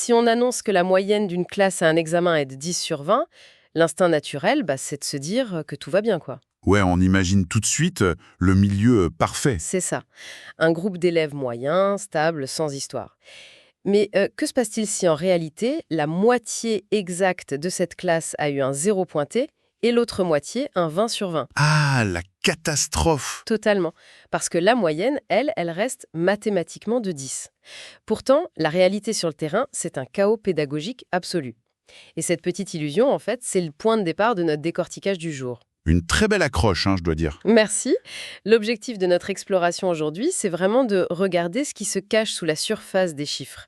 Si on annonce que la moyenne d'une classe à un examen est de 10 sur 20, l'instinct naturel, c'est de se dire que tout va bien, quoi. Ouais, on imagine tout de suite le milieu parfait. C'est ça. Un groupe d'élèves moyens, stables, sans histoire. Mais que se passe-t-il si en réalité, la moitié exacte de cette classe a eu un 0 pointé et l'autre moitié un 20 sur 20? Ah, la catastrophe! Totalement. Parce que la moyenne, elle reste mathématiquement de 10. Pourtant, la réalité sur le terrain, c'est un chaos pédagogique absolu. Et cette petite illusion, en fait, c'est le point de départ de notre décortiquage du jour. Une très belle accroche, je dois dire. Merci. L'objectif de notre exploration aujourd'hui, c'est vraiment de regarder ce qui se cache sous la surface des chiffres.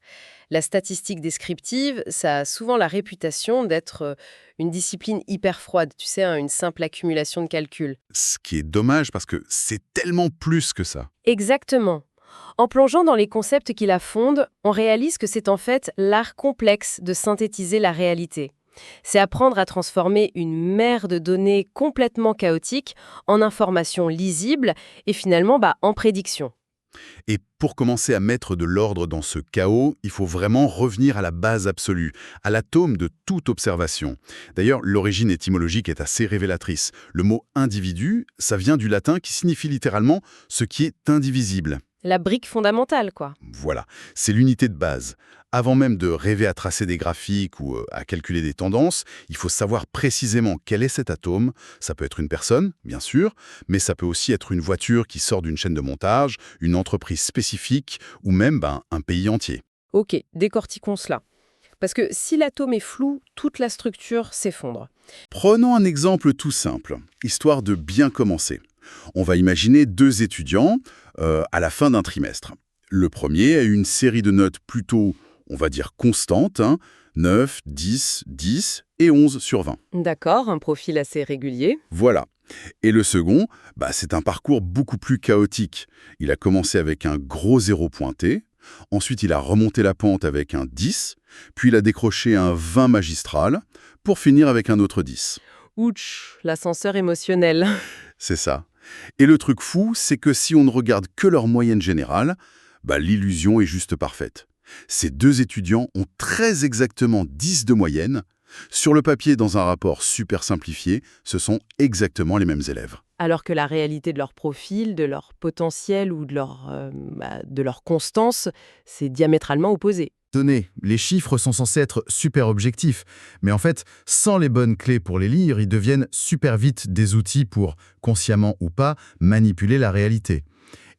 La statistique descriptive, ça a souvent la réputation d'être une discipline hyper froide, tu sais, une simple accumulation de calculs. Ce qui est dommage parce que c'est tellement plus que ça. Exactement. En plongeant dans les concepts qui la fondent, on réalise que c'est en fait l'art complexe de synthétiser la réalité. C'est apprendre à transformer une mer de données complètement chaotique en informations lisibles et finalement en prédictions. Et pour commencer à mettre de l'ordre dans ce chaos, il faut vraiment revenir à la base absolue, à l'atome de toute observation. D'ailleurs, l'origine étymologique est assez révélatrice. Le mot individu, ça vient du latin qui signifie littéralement ce qui est indivisible. La brique fondamentale, quoi. Voilà, c'est l'unité de base. Avant même de rêver à tracer des graphiques ou à calculer des tendances, il faut savoir précisément quel est cet atome. Ça peut être une personne, bien sûr, mais ça peut aussi être une voiture qui sort d'une chaîne de montage, une entreprise spécifique ou même un pays entier. Ok, décortiquons cela. Parce que si l'atome est flou, toute la structure s'effondre. Prenons un exemple tout simple, histoire de bien commencer. On va imaginer deux étudiants à la fin d'un trimestre. Le premier a une série de notes plutôt, on va dire, constantes, 9, 10, 10 et 11 sur 20. D'accord, un profil assez régulier. Voilà. Et le second, c'est un parcours beaucoup plus chaotique. Il a commencé avec un gros 0 pointé, ensuite il a remonté la pente avec un 10, puis il a décroché un 20 magistral, pour finir avec un autre 10. Ouch, l'ascenseur émotionnel. C'est ça. Et le truc fou, c'est que si on ne regarde que leur moyenne générale, l'illusion est juste parfaite. Ces deux étudiants ont très exactement 10 de moyenne. Sur le papier, dans un rapport super simplifié, ce sont exactement les mêmes élèves. Alors que la réalité de leur profil, de leur potentiel ou de leur constance, c'est diamétralement opposé. Tenez, les chiffres sont censés être super objectifs, mais en fait, sans les bonnes clés pour les lire, ils deviennent super vite des outils pour, consciemment ou pas, manipuler la réalité.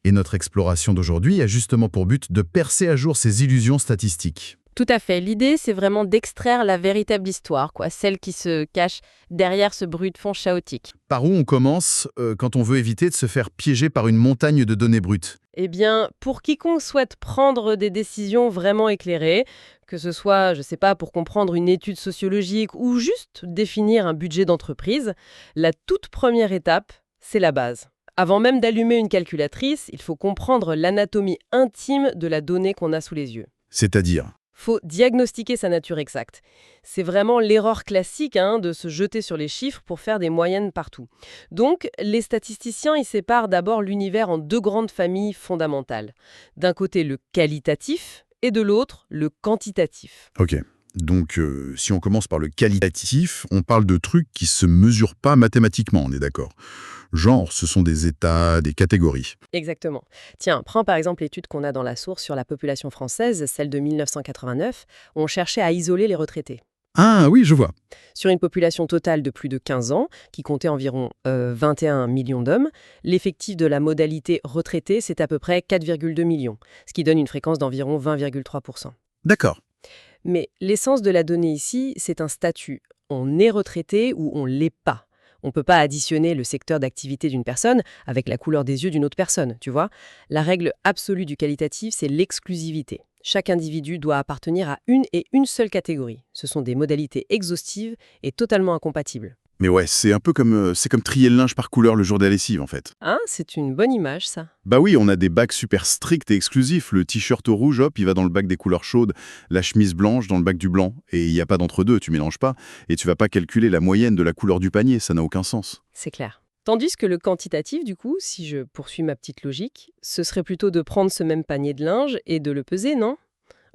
Et notre exploration d'aujourd'hui a justement pour but de percer à jour ces illusions statistiques. Tout à fait. L'idée, c'est vraiment d'extraire la véritable histoire, celle qui se cache derrière ce bruit de fond chaotique. Par où on commence quand on veut éviter de se faire piéger par une montagne de données brutes? Eh bien, pour quiconque souhaite prendre des décisions vraiment éclairées, que ce soit, je ne sais pas, pour comprendre une étude sociologique ou juste définir un budget d'entreprise, la toute première étape, c'est la base. Avant même d'allumer une calculatrice, il faut comprendre l'anatomie intime de la donnée qu'on a sous les yeux. C'est-à-dire? Faut diagnostiquer sa nature exacte. C'est vraiment l'erreur classique de se jeter sur les chiffres pour faire des moyennes partout. Donc, les statisticiens, ils séparent d'abord l'univers en deux grandes familles fondamentales. D'un côté, le qualitatif et de l'autre, le quantitatif. Ok. Donc, si on commence par le qualitatif, on parle de trucs qui se mesurent pas mathématiquement, on est d'accord. Genre, ce sont des états, des catégories. Exactement. Tiens, prends par exemple l'étude qu'on a dans la source sur la population française, celle de 1989, où on cherchait à isoler les retraités. Ah oui, je vois. Sur une population totale de plus de 15 ans, qui comptait environ 21 millions d'hommes, l'effectif de la modalité retraité, c'est à peu près 4,2 millions, ce qui donne une fréquence d'environ 20,3%. D'accord. Mais l'essence de la donnée ici, c'est un statut. On est retraité ou on l'est pas. On ne peut pas additionner le secteur d'activité d'une personne avec la couleur des yeux d'une autre personne, tu vois. La règle absolue du qualitatif, c'est l'exclusivité. Chaque individu doit appartenir à une et une seule catégorie. Ce sont des modalités exhaustives et totalement incompatibles. Mais ouais, c'est un peu comme trier le linge par couleur le jour de la lessive, en fait. Hein, c'est une bonne image, ça. Bah oui, on a des bacs super stricts et exclusifs. Le t-shirt au rouge, hop, il va dans le bac des couleurs chaudes. La chemise blanche dans le bac du blanc. Et il n'y a pas d'entre-deux, tu mélanges pas. Et tu vas pas calculer la moyenne de la couleur du panier, ça n'a aucun sens. C'est clair. Tandis que le quantitatif, du coup, si je poursuis ma petite logique, ce serait plutôt de prendre ce même panier de linge et de le peser, non ?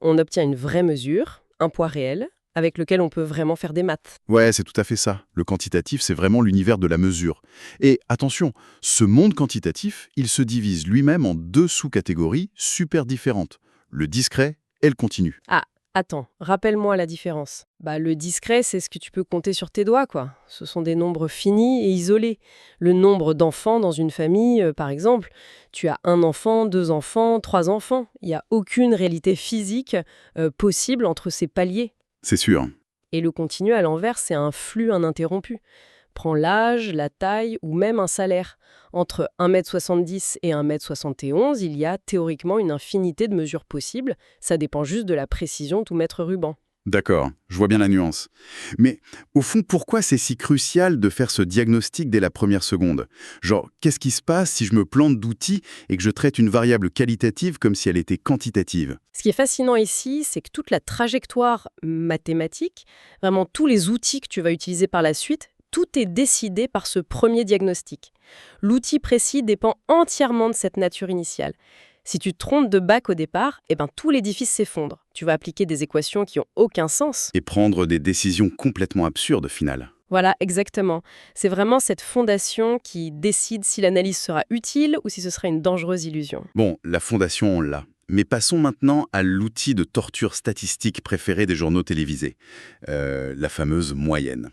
On obtient une vraie mesure, un poids réel avec lequel on peut vraiment faire des maths. Ouais, c'est tout à fait ça. Le quantitatif, c'est vraiment l'univers de la mesure. Et attention, ce monde quantitatif, il se divise lui-même en deux sous-catégories super différentes. Le discret et le continu. Ah, attends, rappelle-moi la différence. Le discret, c'est ce que tu peux compter sur tes doigts, quoi. Ce sont des nombres finis et isolés. Le nombre d'enfants dans une famille, par exemple, tu as un enfant, deux enfants, trois enfants. Il n'y a aucune réalité physique possible entre ces paliers. C'est sûr. Et le continu, à l'inverse, c'est un flux ininterrompu. Prends l'âge, la taille ou même un salaire. Entre 1,70 m et 1,71 m, il y a théoriquement une infinité de mesures possibles. Ça dépend juste de la précision tout mettre ruban. D'accord, je vois bien la nuance. Mais au fond, pourquoi c'est si crucial de faire ce diagnostic dès la première seconde? Genre, qu'est-ce qui se passe si je me plante d'outils et que je traite une variable qualitative comme si elle était quantitative? Ce qui est fascinant ici, c'est que toute la trajectoire mathématique, vraiment tous les outils que tu vas utiliser par la suite, tout est décidé par ce premier diagnostic. L'outil précis dépend entièrement de cette nature initiale. Si tu te trompes de bac au départ, tout l'édifice s'effondre. Tu vas appliquer des équations qui n'ont aucun sens. Et prendre des décisions complètement absurdes, au final. Voilà, exactement. C'est vraiment cette fondation qui décide si l'analyse sera utile ou si ce sera une dangereuse illusion. Bon, la fondation, on l'a. Mais passons maintenant à l'outil de torture statistique préféré des journaux télévisés, la fameuse moyenne.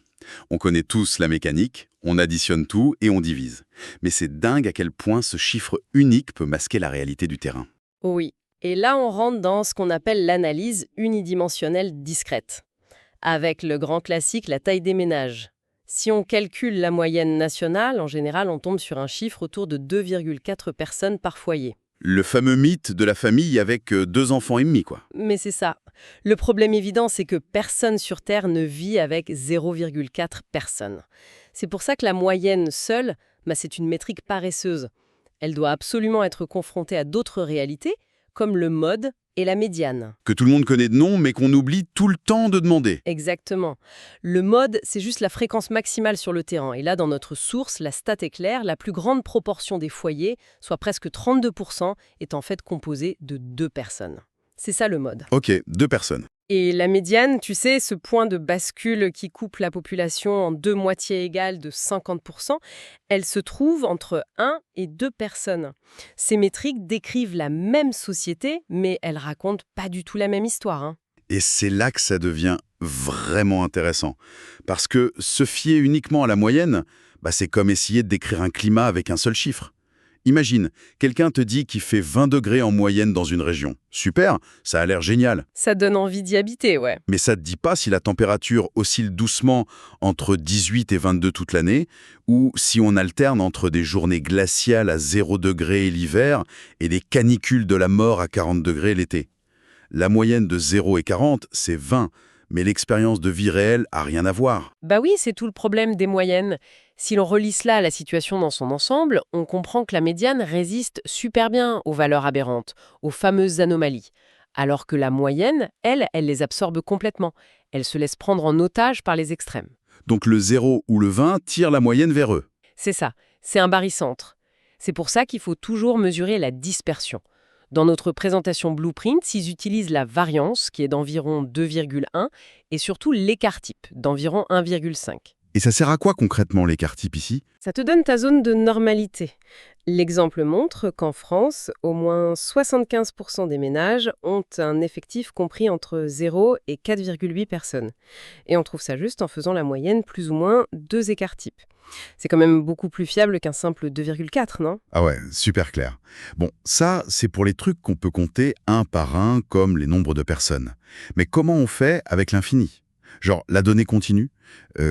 On connaît tous la mécanique, on additionne tout et on divise. Mais c'est dingue à quel point ce chiffre unique peut masquer la réalité du terrain. Oui, et là on rentre dans ce qu'on appelle l'analyse unidimensionnelle discrète, avec le grand classique, la taille des ménages. Si on calcule la moyenne nationale, en général on tombe sur un chiffre autour de 2,4 personnes par foyer. Le fameux mythe de la famille avec 2 enfants et demi, quoi. Mais c'est ça. Le problème évident, c'est que personne sur Terre ne vit avec 0,4 personnes. C'est pour ça que la moyenne seule, c'est une métrique paresseuse. Elle doit absolument être confrontée à d'autres réalités, comme le mode et la médiane. Que tout le monde connaît de nom, mais qu'on oublie tout le temps de demander. Exactement. Le mode, c'est juste la fréquence maximale sur le terrain. Et là, dans notre source, la stat est claire, la plus grande proportion des foyers, soit presque 32%, est en fait composée de 2 personnes. C'est ça le mode. Ok, 2 personnes. Et la médiane, tu sais, ce point de bascule qui coupe la population en 2 moitiés égales de 50%, elle se trouve entre 1 et 2 personnes. Ces métriques décrivent la même société, mais elles racontent pas du tout la même histoire. Et c'est là que ça devient vraiment intéressant. Parce que se fier uniquement à la moyenne, c'est comme essayer de décrire un climat avec un seul chiffre. Imagine, quelqu'un te dit qu'il fait 20 degrés en moyenne dans une région. Super, ça a l'air génial. Ça donne envie d'y habiter, ouais. Mais ça ne te dit pas si la température oscille doucement entre 18 et 22 toute l'année, ou si on alterne entre des journées glaciales à 0 degré l'hiver et des canicules de la mort à 40 degrés l'été. La moyenne de 0 et 40, c'est 20, mais l'expérience de vie réelle a rien à voir. Oui, c'est tout le problème des moyennes. Si l'on relie cela à la situation dans son ensemble, on comprend que la médiane résiste super bien aux valeurs aberrantes, aux fameuses anomalies. Alors que la moyenne, elle les absorbe complètement. Elle se laisse prendre en otage par les extrêmes. Donc le 0 ou le 20 tire la moyenne vers eux. C'est ça, c'est un barycentre. C'est pour ça qu'il faut toujours mesurer la dispersion. Dans notre présentation Blueprint, ils utilisent la variance, qui est d'environ 2,1, et surtout l'écart type, d'environ 1,5. Et ça sert à quoi concrètement l'écart type ici? Ça te donne ta zone de normalité. L'exemple montre qu'en France, au moins 75% des ménages ont un effectif compris entre 0 et 4,8 personnes. Et on trouve ça juste en faisant la moyenne plus ou moins 2 écarts types. C'est quand même beaucoup plus fiable qu'un simple 2,4, non? Ah ouais, super clair. Bon, ça, c'est pour les trucs qu'on peut compter un par un, comme les nombres de personnes. Mais comment on fait avec l'infini? Genre la donnée continue,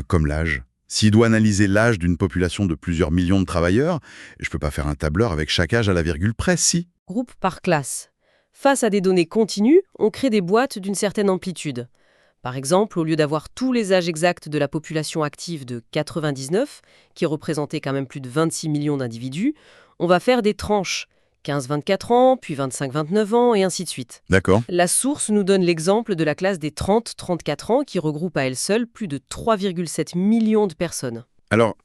comme l'âge. S'il doit analyser l'âge d'une population de plusieurs millions de travailleurs, je peux pas faire un tableur avec chaque âge à la virgule près, si. Groupe par classe. Face à des données continues, on crée des boîtes d'une certaine amplitude. Par exemple, au lieu d'avoir tous les âges exacts de la population active de 99, qui représentait quand même plus de 26 millions d'individus, on va faire des tranches. 15-24 ans, puis 25-29 ans, et ainsi de suite. D'accord. La source nous donne l'exemple de la classe des 30-34 ans qui regroupe à elle seule plus de 3,7 millions de personnes. Alors,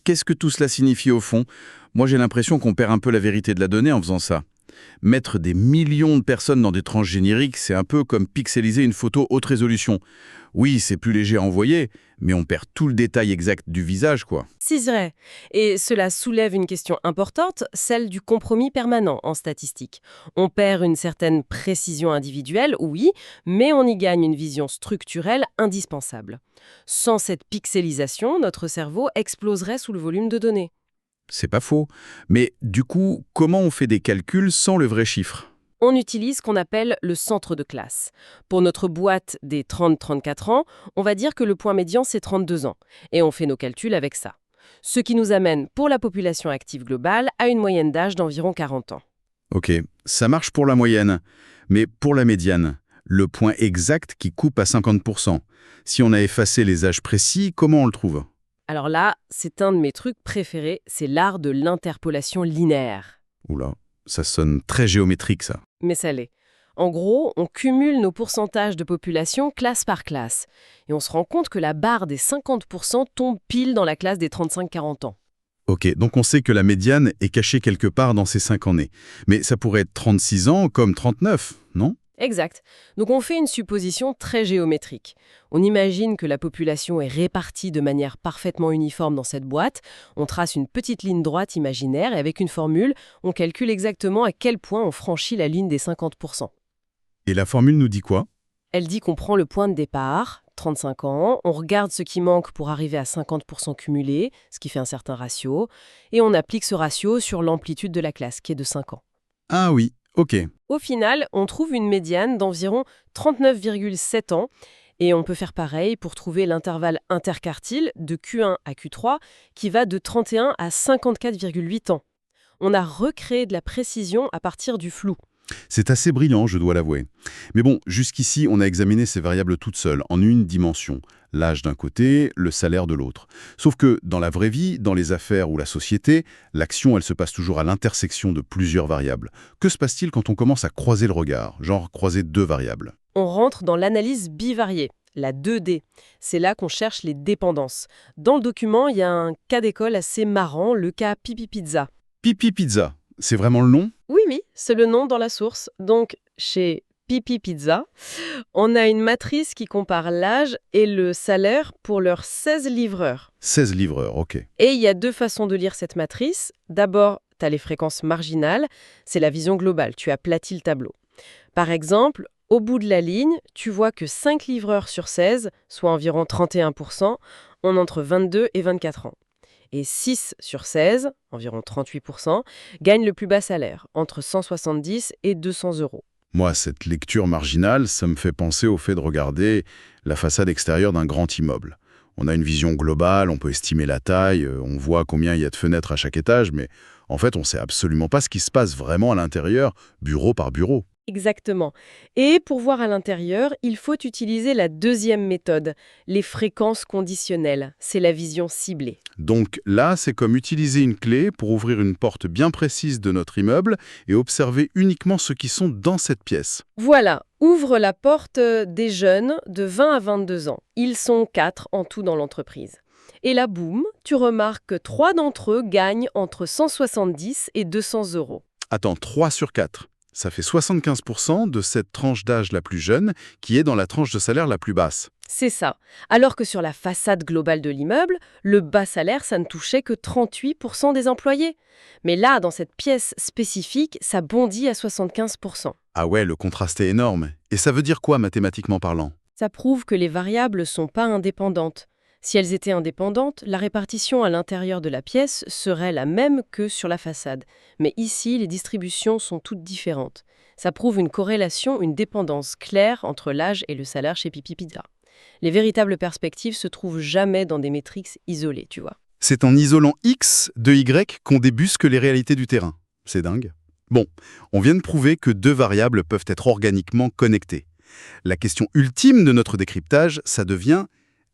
qu'est-ce que tout cela signifie au fond? Moi, j'ai l'impression qu'on perd un peu la vérité de la donnée en faisant ça. Mettre des millions de personnes dans des tranches génériques, c'est un peu comme pixeliser une photo haute résolution. Oui, c'est plus léger à envoyer, mais on perd tout le détail exact du visage, quoi. C'est vrai. Et cela soulève une question importante, celle du compromis permanent en statistique. On perd une certaine précision individuelle, oui, mais on y gagne une vision structurelle indispensable. Sans cette pixelisation, notre cerveau exploserait sous le volume de données. C'est pas faux. Mais du coup, comment on fait des calculs sans le vrai chiffre? On utilise ce qu'on appelle le centre de classe. Pour notre boîte des 30-34 ans, on va dire que le point médian, c'est 32 ans. Et on fait nos calculs avec ça. Ce qui nous amène, pour la population active globale, à une moyenne d'âge d'environ 40 ans. Ok, ça marche pour la moyenne. Mais pour la médiane, le point exact qui coupe à 50%. Si on a effacé les âges précis, comment on le trouve? Alors là, c'est un de mes trucs préférés, c'est l'art de l'interpolation linéaire. Oula, ça sonne très géométrique, ça. Mais ça l'est. En gros, on cumule nos pourcentages de population classe par classe. Et on se rend compte que la barre des 50% tombe pile dans la classe des 35-40 ans. Ok, donc on sait que la médiane est cachée quelque part dans ces 5 années. Mais ça pourrait être 36 ans comme 39, non? Exact. Donc on fait une supposition très géométrique. On imagine que la population est répartie de manière parfaitement uniforme dans cette boîte. On trace une petite ligne droite imaginaire et avec une formule, on calcule exactement à quel point on franchit la ligne des 50%. Et la formule nous dit quoi? Elle dit qu'on prend le point de départ, 35 ans, on regarde ce qui manque pour arriver à 50% cumulé, ce qui fait un certain ratio, et on applique ce ratio sur l'amplitude de la classe, qui est de 5 ans. Ah oui, ok. Au final, on trouve une médiane d'environ 39,7 ans, et on peut faire pareil pour trouver l'intervalle interquartile de Q1 à Q3, qui va de 31 à 54,8 ans. On a recréé de la précision à partir du flou. C'est assez brillant, je dois l'avouer. Mais bon, jusqu'ici, on a examiné ces variables toutes seules, en une dimension. L'âge d'un côté, le salaire de l'autre. Sauf que, dans la vraie vie, dans les affaires ou la société, l'action, elle se passe toujours à l'intersection de plusieurs variables. Que se passe-t-il quand on commence à croiser le regard, genre croiser deux variables? On rentre dans l'analyse bivariée, la 2D. C'est là qu'on cherche les dépendances. Dans le document, il y a un cas d'école assez marrant, le cas Pipi Pizza. Pipi Pizza, c'est vraiment le nom? Oui, c'est le nom dans la source. Donc, chez Pipi Pizza, on a une matrice qui compare l'âge et le salaire pour leurs 16 livreurs. 16 livreurs, ok. Et il y a deux façons de lire cette matrice. D'abord, tu as les fréquences marginales, c'est la vision globale, tu aplatis le tableau. Par exemple, au bout de la ligne, tu vois que 5 livreurs sur 16, soit environ 31%, ont entre 22 et 24 ans. Et 6 sur 16, environ 38%, gagnent le plus bas salaire, entre 170 et 200 euros. Moi, cette lecture marginale, ça me fait penser au fait de regarder la façade extérieure d'un grand immeuble. On a une vision globale, on peut estimer la taille, on voit combien il y a de fenêtres à chaque étage, mais en fait, on ne sait absolument pas ce qui se passe vraiment à l'intérieur, bureau par bureau. Exactement. Et pour voir à l'intérieur, il faut utiliser la deuxième méthode, les fréquences conditionnelles. C'est la vision ciblée. Donc là, c'est comme utiliser une clé pour ouvrir une porte bien précise de notre immeuble et observer uniquement ceux qui sont dans cette pièce. Voilà, ouvre la porte des jeunes de 20 à 22 ans. Ils sont 4 en tout dans l'entreprise. Et là, boum, tu remarques que 3 d'entre eux gagnent entre 170 et 200 euros. Attends, 3 sur 4. Ça fait 75% de cette tranche d'âge la plus jeune qui est dans la tranche de salaire la plus basse. C'est ça. Alors que sur la façade globale de l'immeuble, le bas salaire, ça ne touchait que 38% des employés. Mais là, dans cette pièce spécifique, ça bondit à 75%. Ah ouais, le contraste est énorme. Et ça veut dire quoi mathématiquement parlant? Ça prouve que les variables ne sont pas indépendantes. Si elles étaient indépendantes, la répartition à l'intérieur de la pièce serait la même que sur la façade. Mais ici, les distributions sont toutes différentes. Ça prouve une corrélation, une dépendance claire entre l'âge et le salaire chez Pipi Pizza. Les véritables perspectives se trouvent jamais dans des métriques isolées, tu vois. C'est en isolant X de Y qu'on débusque les réalités du terrain. C'est dingue. Bon, on vient de prouver que deux variables peuvent être organiquement connectées. La question ultime de notre décryptage, ça devient: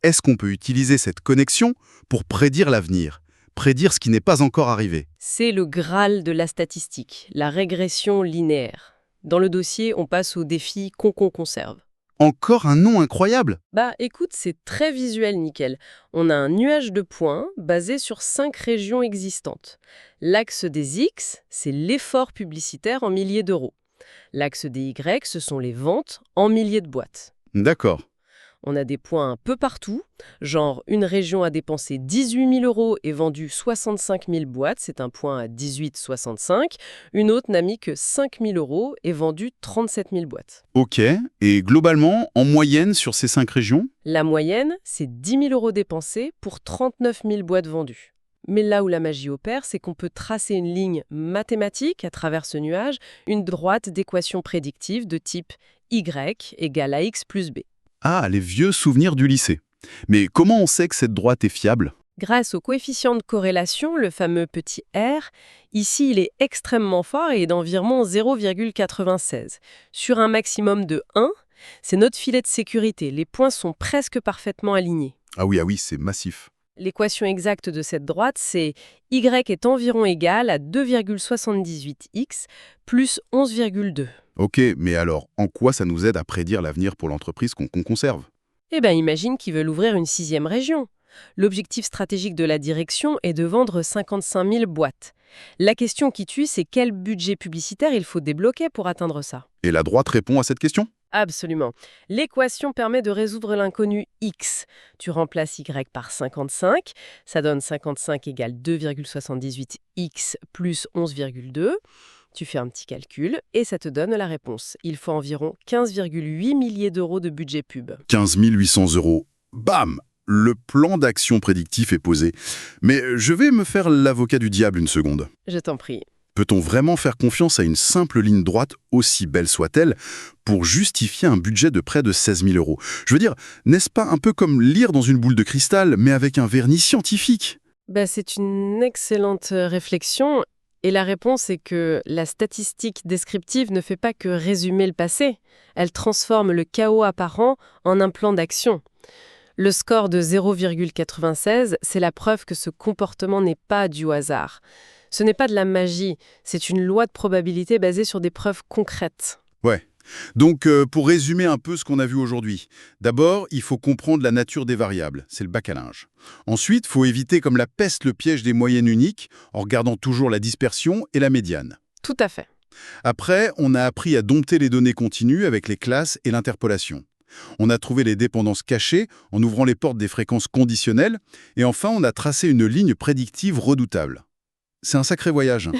est-ce qu'on peut utiliser cette connexion pour prédire l'avenir, prédire ce qui n'est pas encore arrivé? C'est le Graal de la statistique, la régression linéaire. Dans le dossier, on passe au défi qu'on conserve. Encore un nom incroyable! Bah écoute, c'est très visuel, nickel. On a un nuage de points basé sur 5 régions existantes. L'axe des X, c'est l'effort publicitaire en milliers d'euros. L'axe des Y, ce sont les ventes en milliers de boîtes. D'accord. On a des points un peu partout, genre une région a dépensé 18 000 euros et vendu 65 000 boîtes, c'est un point à 18,65. Une autre n'a mis que 5 000 euros et vendu 37 000 boîtes. Ok. Et globalement, en moyenne sur ces 5 régions? La moyenne, c'est 10 000 euros dépensés pour 39 000 boîtes vendues. Mais là où la magie opère, c'est qu'on peut tracer une ligne mathématique à travers ce nuage, une droite d'équation prédictive de type Y égale AX plus B. Ah, les vieux souvenirs du lycée. Mais comment on sait que cette droite est fiable? Grâce au coefficient de corrélation, le fameux petit r, ici il est extrêmement fort et est d'environ 0,96. Sur un maximum de 1, c'est notre filet de sécurité. Les points sont presque parfaitement alignés. Ah oui, c'est massif. L'équation exacte de cette droite, c'est y est environ égal à 2,78x plus 11,2. Ok, mais alors, en quoi ça nous aide à prédire l'avenir pour l'entreprise qu'on conserve? Eh bien, imagine qu'ils veulent ouvrir une 6e région. L'objectif stratégique de la direction est de vendre 55 000 boîtes. La question qui tue, c'est quel budget publicitaire il faut débloquer pour atteindre ça. Et la droite répond à cette question? Absolument. L'équation permet de résoudre l'inconnu x. Tu remplaces y par 55, ça donne 55 égale 2,78x plus 11,2. Tu fais un petit calcul et ça te donne la réponse. Il faut environ 15,8 milliers d'euros de budget pub. 15 800 euros. Bam! Le plan d'action prédictif est posé. Mais je vais me faire l'avocat du diable une seconde. Je t'en prie. Peut-on vraiment faire confiance à une simple ligne droite, aussi belle soit-elle, pour justifier un budget de près de 16 000 euros? Je veux dire, n'est-ce pas un peu comme lire dans une boule de cristal, mais avec un vernis scientifique? C'est une excellente réflexion. Et la réponse est que la statistique descriptive ne fait pas que résumer le passé. Elle transforme le chaos apparent en un plan d'action. Le score de 0,96, c'est la preuve que ce comportement n'est pas dû au hasard. Ce n'est pas de la magie, c'est une loi de probabilité basée sur des preuves concrètes. Ouais. Donc, pour résumer un peu ce qu'on a vu aujourd'hui, d'abord, il faut comprendre la nature des variables, c'est le bac à linge. Ensuite, il faut éviter comme la peste le piège des moyennes uniques, en regardant toujours la dispersion et la médiane. Tout à fait. Après, on a appris à dompter les données continues avec les classes et l'interpolation. On a trouvé les dépendances cachées en ouvrant les portes des fréquences conditionnelles. Et enfin, on a tracé une ligne prédictive redoutable. C'est un sacré voyage.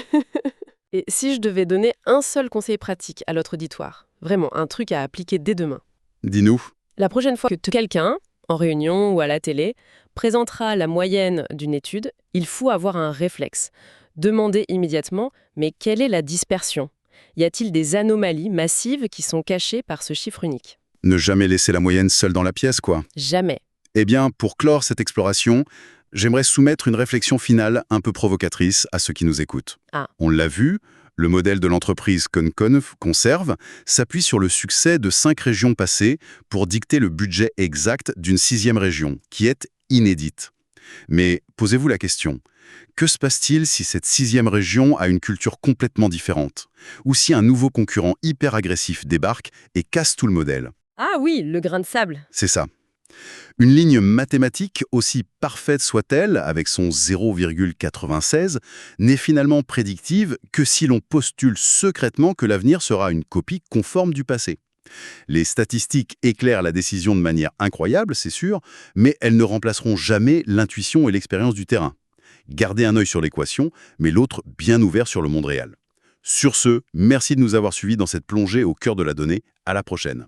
Et si je devais donner un seul conseil pratique à notre auditoire, vraiment un truc à appliquer dès demain, Dis-nous. la prochaine fois que quelqu'un, en réunion ou à la télé, présentera la moyenne d'une étude, il faut avoir un réflexe. Demander immédiatement, mais quelle est la dispersion? Y a-t-il des anomalies massives qui sont cachées par ce chiffre unique? Ne jamais laisser la moyenne seule dans la pièce, quoi. Jamais. Eh bien, pour clore cette exploration, j'aimerais soumettre une réflexion finale un peu provocatrice à ceux qui nous écoutent. Ah. On l'a vu, le modèle de l'entreprise conserve s'appuie sur le succès de 5 régions passées pour dicter le budget exact d'une 6e région, qui est inédite. Mais posez-vous la question, que se passe-t-il si cette 6e région a une culture complètement différente? Ou si un nouveau concurrent hyper agressif débarque et casse tout le modèle? Ah oui, le grain de sable. C'est ça. Une ligne mathématique, aussi parfaite soit-elle, avec son 0,96, n'est finalement prédictive que si l'on postule secrètement que l'avenir sera une copie conforme du passé. Les statistiques éclairent la décision de manière incroyable, c'est sûr, mais elles ne remplaceront jamais l'intuition et l'expérience du terrain. Gardez un œil sur l'équation, mais l'autre bien ouvert sur le monde réel. Sur ce, merci de nous avoir suivis dans cette plongée au cœur de la donnée. À la prochaine.